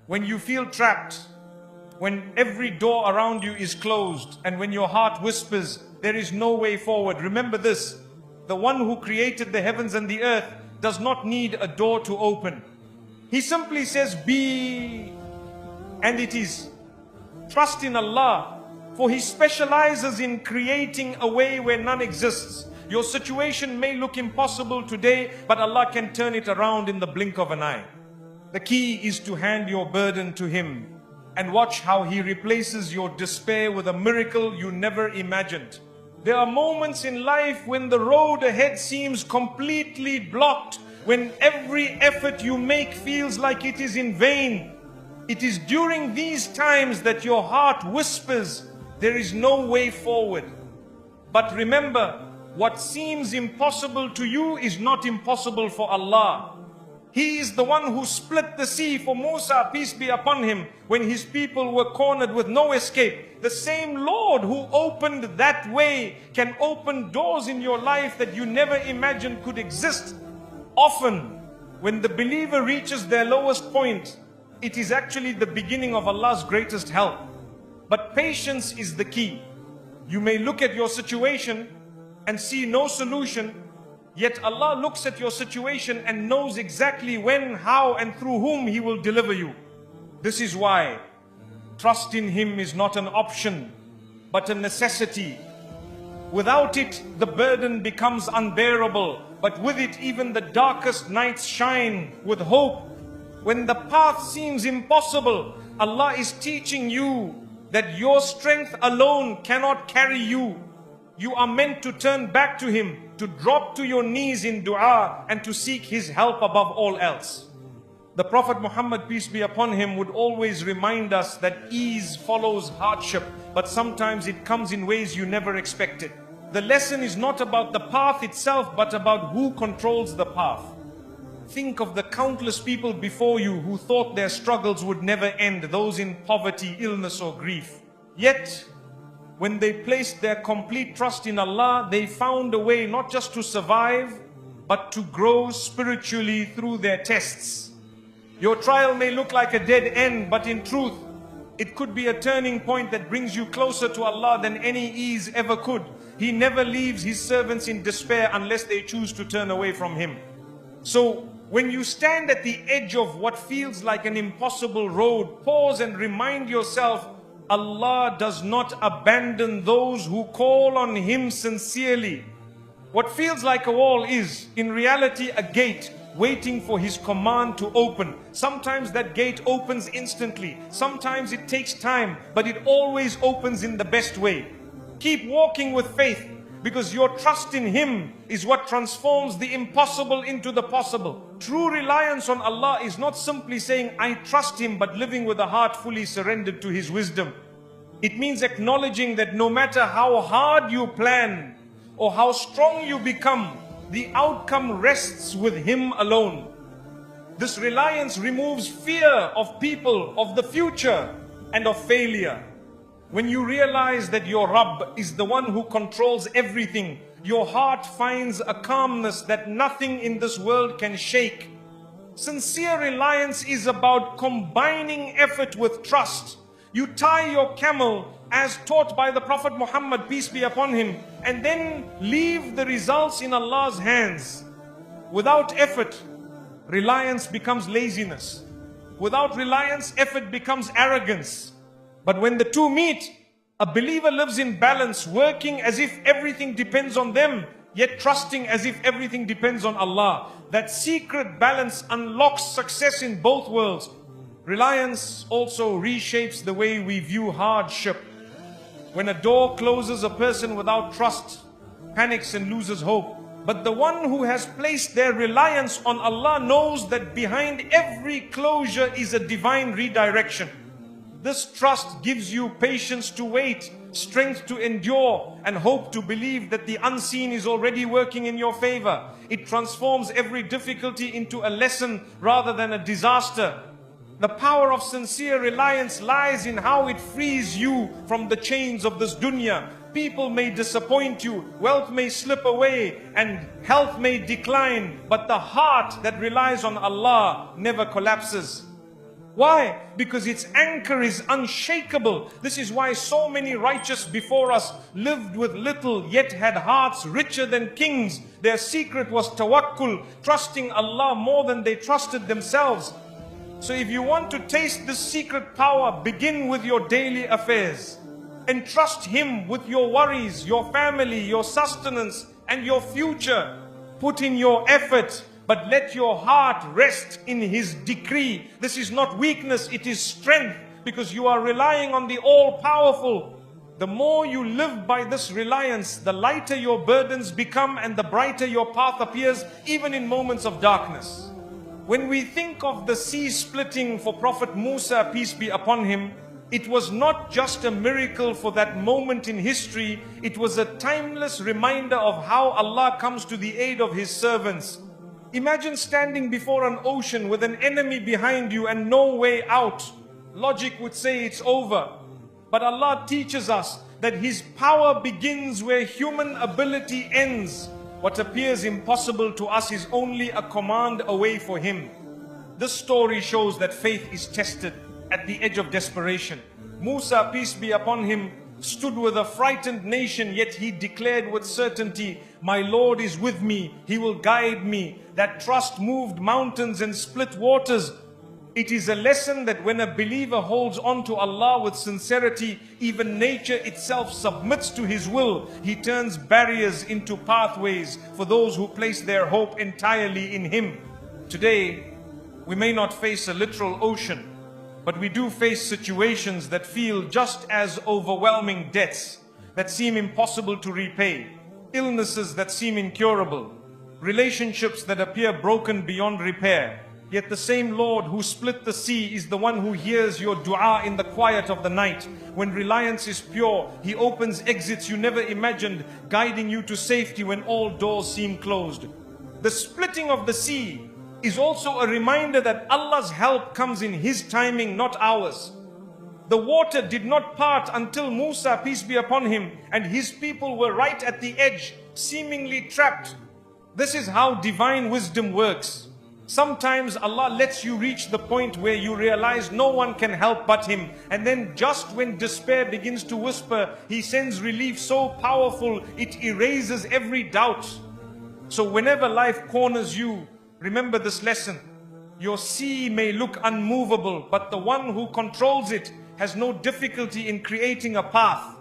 When you feel trapped, when every door around you is closed, and when your heart whispers, there is no way forward, remember this: the one who created the heavens and the earth does not need a door to open. He simply says, be, and it is. Trust in Allah, for He specializes in creating a way where none exists. Your situation may look impossible today, but Allah can turn it around in the blink of an eye. The key is to hand your burden to Him and watch how He replaces your despair with a miracle you never imagined. There are moments in life when the road ahead seems completely blocked, when every effort you make feels like it is in vain. It is during these times that your heart whispers, there is no way forward. But remember, what seems impossible to you is not impossible for Allah. He is the one who split the sea for Musa, peace be upon him, when his people were cornered with no escape. The same Lord who opened that way can open doors in your life that you never imagined could exist. Often, when the believer reaches their lowest point, it is actually the beginning of Allah's greatest help. But patience is the key. You may look at your situation and see no solution, yet Allah looks at your situation and knows exactly when, how, and through whom He will deliver you. This is why trust in Him is not an option, but a necessity. Without it, the burden becomes unbearable, but with it, even the darkest nights shine with hope. When the path seems impossible, Allah is teaching you that your strength alone cannot carry you. You are meant to turn back to Him, to drop to your knees in dua, and to seek His help above all else. The Prophet Muhammad, peace be upon him, would always remind us that ease follows hardship, but sometimes it comes in ways you never expected. The lesson is not about the path itself, but about who controls the path. Think of the countless people before you who thought their struggles would never end, those in poverty, illness, or grief. Yet, when they placed their complete trust in Allah, they found a way not just to survive, but to grow spiritually through their tests. Your trial may look like a dead end, but in truth, it could be a turning point that brings you closer to Allah than any ease ever could. He never leaves His servants in despair unless they choose to turn away from Him. So, when you stand at the edge of what feels like an impossible road, pause and remind yourself, Allah does not abandon those who call on Him sincerely. What feels like a wall is, in reality, a gate waiting for His command to open. Sometimes that gate opens instantly. Sometimes it takes time, but it always opens in the best way. Keep walking with faith, because your trust in Him is what transforms the impossible into the possible. True reliance on Allah is not simply saying, I trust Him, but living with a heart fully surrendered to His wisdom. It means acknowledging that no matter how hard you plan or how strong you become, the outcome rests with Him alone. This reliance removes fear of people, of the future, and of failure. When you realize that your Rabb is the one who controls everything, your heart finds a calmness that nothing in this world can shake. Sincere reliance is about combining effort with trust. You tie your camel as taught by the Prophet Muhammad, peace be upon him, and then leave the results in Allah's hands. Without effort, reliance becomes laziness. Without reliance, effort becomes arrogance. But when the two meet, a believer lives in balance, working as if everything depends on them, yet trusting as if everything depends on Allah. That secret balance unlocks success in both worlds. Reliance also reshapes the way we view hardship. When a door closes, a person without trust panics and loses hope. But the one who has placed their reliance on Allah knows that behind every closure is a divine redirection. This trust gives you patience to wait, strength to endure, and hope to believe that the unseen is already working in your favor. It transforms every difficulty into a lesson rather than a disaster. The power of sincere reliance lies in how it frees you from the chains of this dunya. People may disappoint you, wealth may slip away, and health may decline, but the heart that relies on Allah never collapses. Why? Because its anchor is unshakable. This is why so many righteous before us lived with little, yet had hearts richer than kings. Their secret was tawakkul, trusting Allah more than they trusted themselves. So if you want to taste this secret power, begin with your daily affairs. Entrust Him with your worries, your family, your sustenance, and your future. Put in your effort, but let your heart rest in His decree. This is not weakness, it is strength, because you are relying on the All-Powerful. The more you live by this reliance, the lighter your burdens become and the brighter your path appears, even in moments of darkness. When we think of the sea splitting for Prophet Musa, peace be upon him, it was not just a miracle for that moment in history, it was a timeless reminder of how Allah comes to the aid of His servants. Imagine standing before an ocean with an enemy behind you and no way out. Logic would say it's over. But Allah teaches us that His power begins where human ability ends. What appears impossible to us is only a command away for Him. This story shows that faith is tested at the edge of desperation. Musa, peace be upon him, stood with a frightened nation, yet he declared with certainty, "My Lord is with me, He will guide me." That trust moved mountains and split waters. It is a lesson that when a believer holds on to Allah with sincerity, even nature itself submits to His will. He turns barriers into pathways for those who place their hope entirely in Him. Today, we may not face a literal ocean, but we do face situations that feel just as overwhelming, debts that seem impossible to repay, illnesses that seem incurable, relationships that appear broken beyond repair. Yet the same Lord who split the sea is the one who hears your dua in the quiet of the night. When reliance is pure, He opens exits you never imagined, guiding you to safety when all doors seem closed. The splitting of the sea is also a reminder that Allah's help comes in His timing, not ours. The water did not part until Musa, peace be upon him, and his people were right at the edge, seemingly trapped. This is how divine wisdom works. Sometimes Allah lets you reach the point where you realize no one can help but Him, and then just when despair begins to whisper, He sends relief so powerful it erases every doubt. So whenever life corners you, remember this lesson. Your sea may look unmovable, but the one who controls it has no difficulty in creating a path.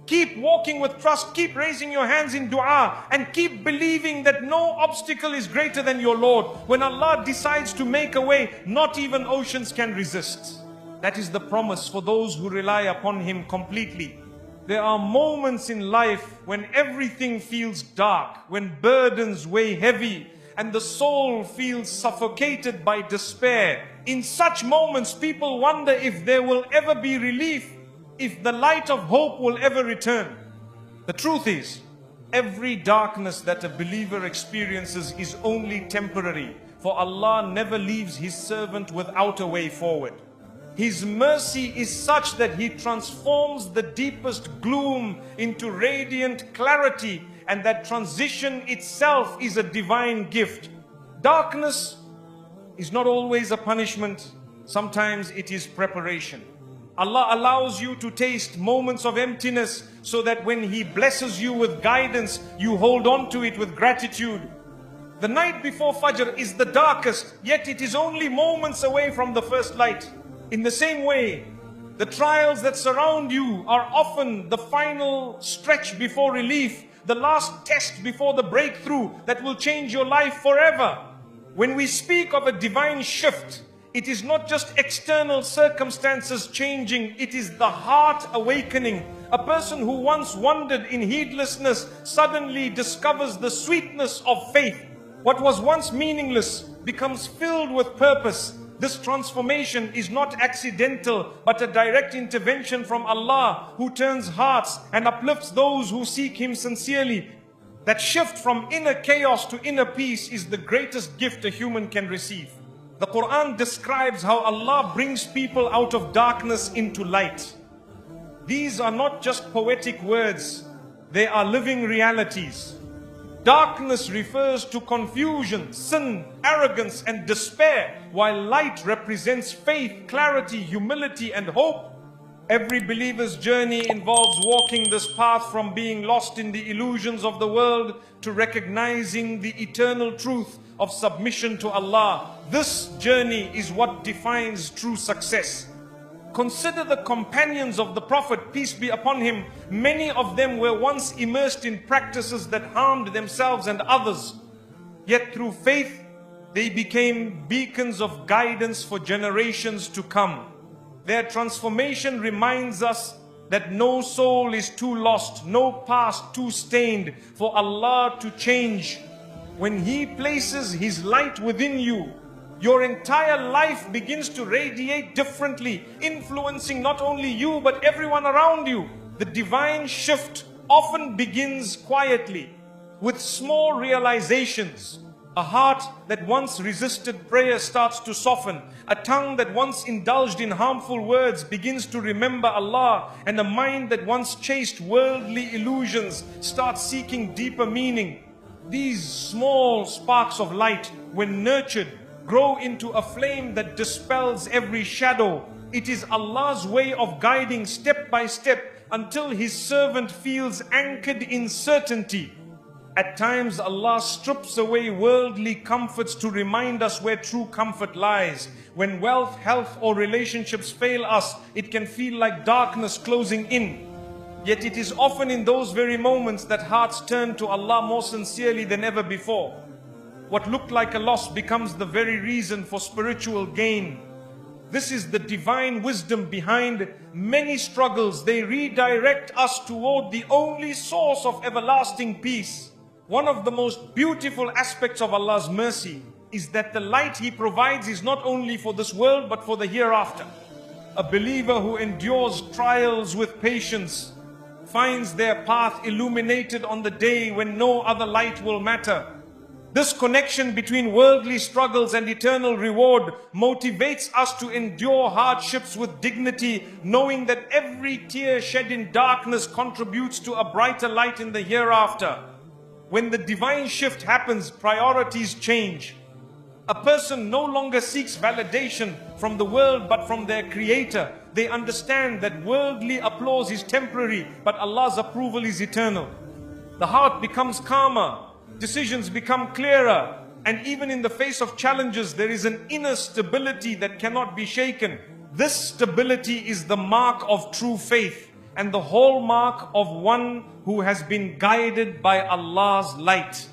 Keep walking with trust, keep raising your hands in dua, and keep believing that no obstacle is greater than your Lord. When Allah decides to make a way, not even oceans can resist. That is the promise for those who rely upon Him completely. There are moments in life when everything feels dark, when burdens weigh heavy, and the soul feels suffocated by despair. In such moments, people wonder if there will ever be relief, if the light of hope will ever return. The truth is, every darkness that a believer experiences is only temporary, for Allah never leaves His servant without a way forward. His mercy is such that He transforms the deepest gloom into radiant clarity, and that transition itself is a divine gift. Darkness is not always a punishment, sometimes it is preparation. Allah allows you to taste moments of emptiness so that when He blesses you with guidance, you hold on to it with gratitude. The night before Fajr is the darkest, yet it is only moments away from the first light. In the same way, the trials that surround you are often the final stretch before relief, the last test before the breakthrough that will change your life forever. When we speak of a divine shift, it is not just external circumstances changing, it is the heart awakening. A person who once wandered in heedlessness suddenly discovers the sweetness of faith. What was once meaningless becomes filled with purpose. This transformation is not accidental, but a direct intervention from Allah, who turns hearts and uplifts those who seek Him sincerely. That shift from inner chaos to inner peace is the greatest gift a human can receive. The Quran describes how Allah brings people out of darkness into light. These are not just poetic words, they are living realities. Darkness refers to confusion, sin, arrogance, and despair, while light represents faith, clarity, humility, and hope. Every believer's journey involves walking this path from being lost in the illusions of the world to recognizing the eternal truth of submission to Allah. This journey is what defines true success. Consider the companions of the Prophet, peace be upon him. Many of them were once immersed in practices that harmed themselves and others. Yet through faith, they became beacons of guidance for generations to come. Their transformation reminds us that no soul is too lost, no past too stained for Allah to change. When He places His light within you, your entire life begins to radiate differently, influencing not only you but everyone around you. The divine shift often begins quietly, with small realizations. A heart that once resisted prayer starts to soften. A tongue that once indulged in harmful words begins to remember Allah. And a mind that once chased worldly illusions starts seeking deeper meaning. These small sparks of light, when nurtured, grow into a flame that dispels every shadow. It is Allah's way of guiding step by step until His servant feels anchored in certainty. At times Allah strips away worldly comforts to remind us where true comfort lies. When wealth, health or relationships fail us, it can feel like darkness closing in. Yet it is often in those very moments that hearts turn to Allah more sincerely than ever before. What looked like a loss becomes the very reason for spiritual gain. This is the divine wisdom behind many struggles. They redirect us toward the only source of everlasting peace. One of the most beautiful aspects of Allah's mercy is that the light He provides is not only for this world but for the hereafter. A believer who endures trials with patience finds their path illuminated on the day when no other light will matter. This connection between worldly struggles and eternal reward motivates us to endure hardships with dignity, knowing that every tear shed in darkness contributes to a brighter light in the hereafter. When the divine shift happens, priorities change. A person no longer seeks validation from the world but from their Creator. They understand that worldly applause is temporary, but Allah's approval is eternal. The heart becomes calmer. Decisions become clearer, and even in the face of challenges, there is an inner stability that cannot be shaken. This stability is the mark of true faith and the hallmark of one who has been guided by Allah's light.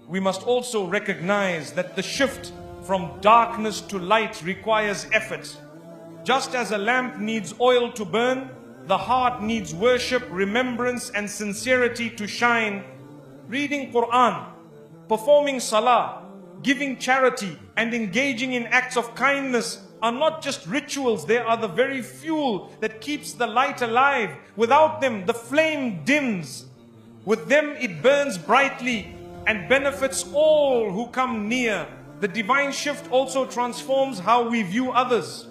We must also recognize that the shift from darkness to light requires effort. Just as a lamp needs oil to burn, the heart needs worship, remembrance, and sincerity to shine. Reading Quran, performing salah, giving charity, and engaging in acts of kindness are not just rituals, they are the very fuel that keeps the light alive. Without them, the flame dims. With them, it burns brightly and benefits all who come near. The divine shift also transforms how we view others.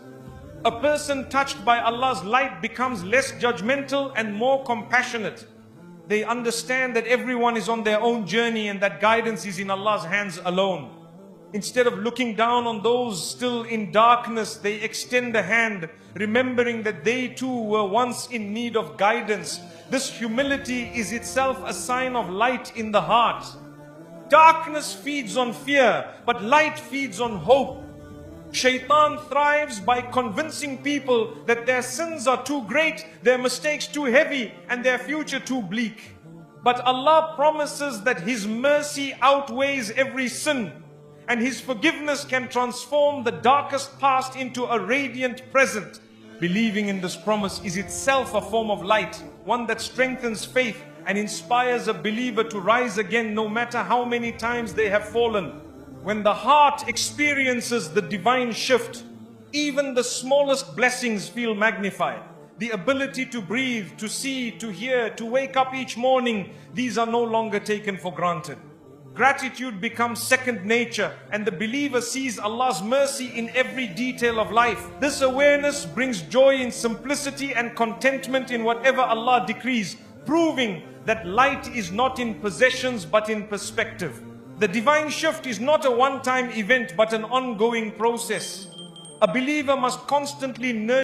A person touched by Allah's light becomes less judgmental and more compassionate. They understand that everyone is on their own journey and that guidance is in Allah's hands alone. Instead of looking down on those still in darkness, they extend a hand, remembering that they too were once in need of guidance. This humility is itself a sign of light in the heart. Darkness feeds on fear, but light feeds on hope. Shaitan thrives by convincing people that their sins are too great, their mistakes too heavy, and their future too bleak. But Allah promises that His mercy outweighs every sin, and His forgiveness can transform the darkest past into a radiant present. Believing in this promise is itself a form of light, one that strengthens faith and inspires a believer to rise again no matter how many times they have fallen. When the heart experiences the divine shift, even the smallest blessings feel magnified. The ability to breathe, to see, to hear, to wake up each morning, these are no longer taken for granted. Gratitude becomes second nature, and the believer sees Allah's mercy in every detail of life. This awareness brings joy in simplicity and contentment in whatever Allah decrees, proving that light is not in possessions but in perspective. The divine shift is not a one-time event but an ongoing process. A believer must constantly nurture